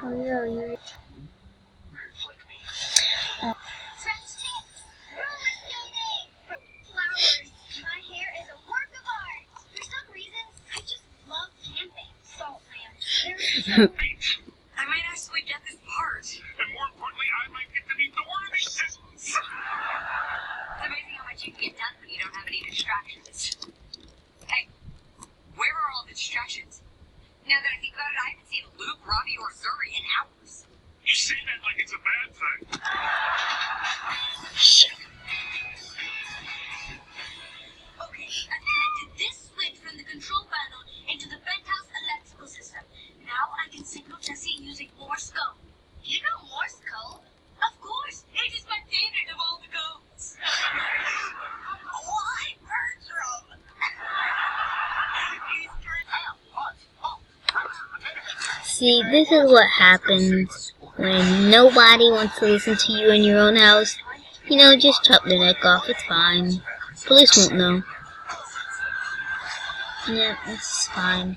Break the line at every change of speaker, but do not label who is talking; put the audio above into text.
I might actually get this part. And more importantly, I might get to meet the one existence. It's amazing how much you can get done when you don't have any distractions. Hey, where are all the distractions? Now that I think about it, I haven't seen Luke, Robbie, or Zuri in hours. You say that like it's a bad thing. Okay, I've connected this switch from the control panel into the penthouse electrical system. Now I can signal Jesse using Morse code. You know Morse code? Of course! It is my favorite of all the codes. Why, Bertram?
See, this is what happens when nobody wants to listen to you in your own house. You know, just chop their neck off, it's fine. Police won't know. Yeah, it's fine.